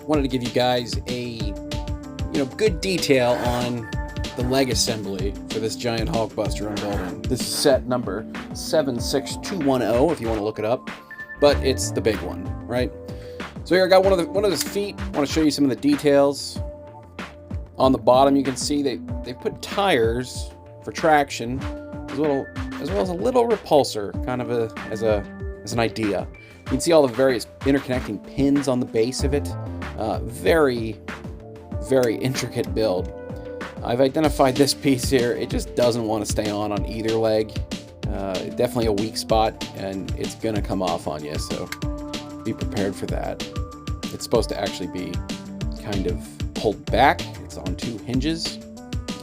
wanted to give you guys a good detail on the leg assembly for this giant Hulkbuster I'm building. This is set number 76210 if you want to look it up, but it's the big one, right? So here I got one of his feet. I want to show you some of the details. On the bottom, you can see they put tires for traction, as well as a little repulsor, kind of as an idea. You can see all the various interconnecting pins on the base of it. Very, very intricate build. I've identified this piece here. It just doesn't want to stay on either leg. Definitely a weak spot, and it's gonna come off on you, so be prepared for that. It's supposed to actually be kind of pulled back. It's on two hinges,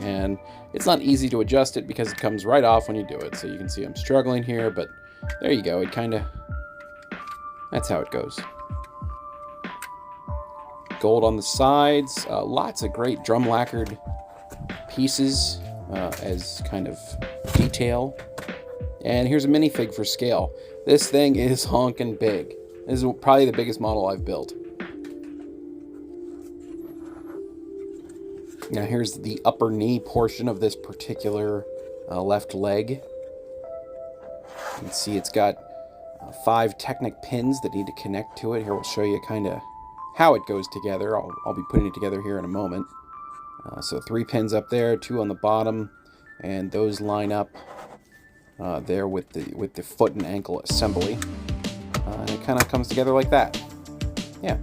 and it's not easy to adjust it because it comes right off when you do it. So you can see I'm struggling here, but there you go. That's how it goes. Gold on the sides, lots of great drum lacquered pieces as kind of detail. And here's a minifig for scale. This thing is honking big. This is probably the biggest model I've built. Now here's the upper knee portion of this particular left leg. You can see it's got 5 Technic pins that need to connect to it. Here we'll show you kind of how it goes together. I'll be putting it together here in a moment. So 3 pins up there, 2 on the bottom, and those line up there with the foot and ankle assembly. And it kind of comes together like that. Yeah.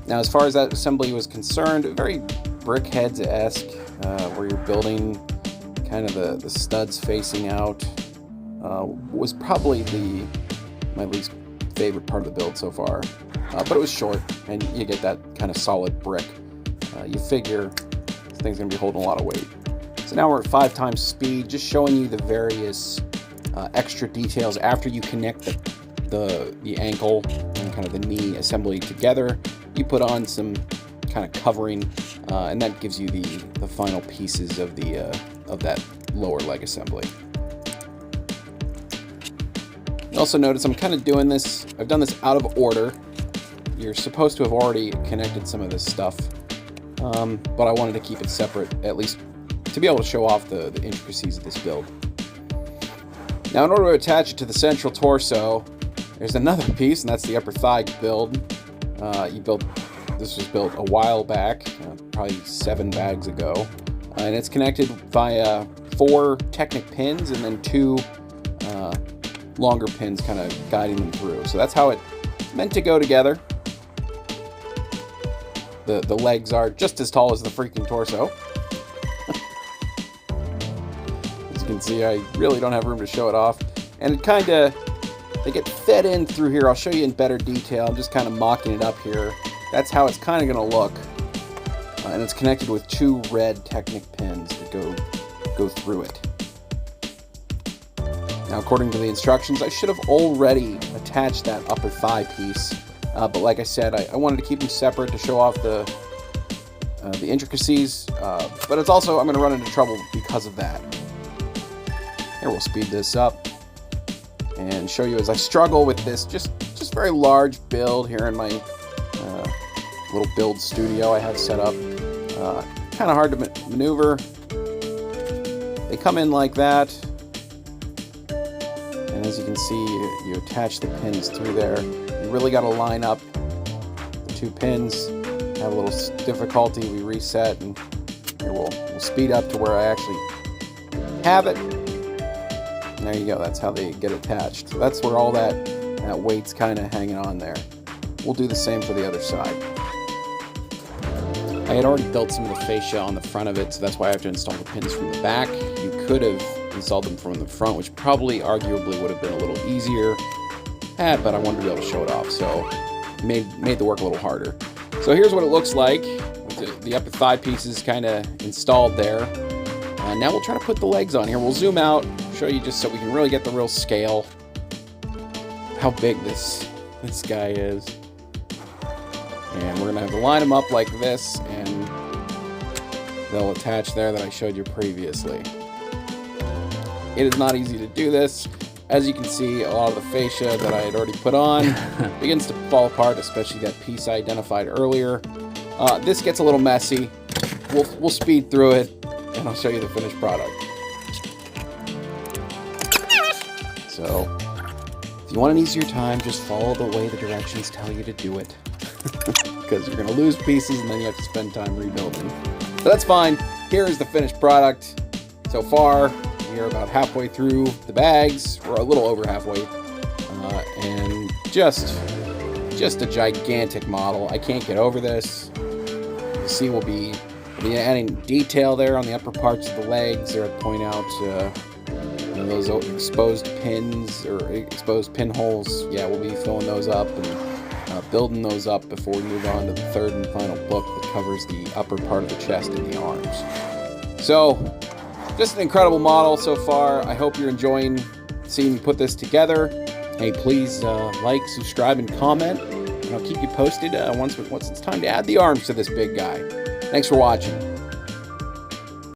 Now, as far as that assembly was concerned, very Brickheads-esque, where you're building kind of the studs facing out, was probably my least favorite part of the build so far. But it was short, and you get that kind of solid brick. You figure this thing's going to be holding a lot of weight. So now we're at 5 times speed, just showing you the various extra details after you connect the ankle and kind of the knee assembly together. You put on some kind of covering, and that gives you the final pieces of that lower leg assembly. You also notice I'm kind of doing this. I've done this out of order. You're supposed to have already connected some of this stuff, but I wanted to keep it separate, at least to be able to show off the intricacies of this build. Now, in order to attach it to the central torso, there's another piece, and that's the upper thigh build. This was built a while back, probably 7 bags ago, and it's connected via 4 Technic pins and then 2 longer pins kind of guiding them through. So that's how it's meant to go together. The legs are just as tall as the freaking torso. As you can see, I really don't have room to show it off, and they get fed in through here. I'll show you in better detail. I'm just kind of mocking it up here. That's how it's kind of going to look. And it's connected with 2 red Technic pins that go through it. Now, according to the instructions, I should have already attached that upper thigh piece. But like I said, I wanted to keep them separate to show off the intricacies. But it's also, I'm going to run into trouble because of that. Here, we'll speed this up and show you as I struggle with this just very large build here in my little build studio I have set up. Kind of hard to maneuver. They come in like that, and as you can see, you attach the pins through there. You really got to line up the 2 pins. Have a little difficulty. We reset, and here we'll speed up to where I actually have it. And there you go. That's how they get attached. So that's where all that weight's kind of hanging on there. We'll do the same for the other side. I had already built some of the fascia on the front of it, so that's why I have to install the pins from the back. You could have installed them from the front, which probably arguably would have been a little easier, but I wanted to be able to show it off, so it made the work a little harder. So here's what it looks like with the upper thigh pieces kind of installed there. Now we'll try to put the legs on here. We'll zoom out, show you just so we can really get the real scale, how big this guy is. And we're going to have to line them up like this, and they'll attach there that I showed you previously. It is not easy to do this. as you can see, a lot of the fascia that I had already put on begins to fall apart, especially that piece I identified earlier. This gets a little messy. We'll speed through it, and I'll show you the finished product. So, if you want an easier time, just follow the way the directions tell you to do it. Because you're going to lose pieces, and then you have to spend time rebuilding. But that's fine. Here is the finished product. So far, we are about halfway through the bags. We're a little over halfway. And just a gigantic model. I can't get over this. You see, we'll be adding detail there on the upper parts of the legs. There, I'd point out those exposed pins or exposed pinholes. Yeah, we'll be filling those up and building those up before we move on to the third and final book that covers the upper part of the chest and the arms. So, just an incredible model so far. I hope you're enjoying seeing me put this together. Hey, please like, subscribe, and comment. And I'll keep you posted once it's time to add the arms to this big guy. Thanks for watching.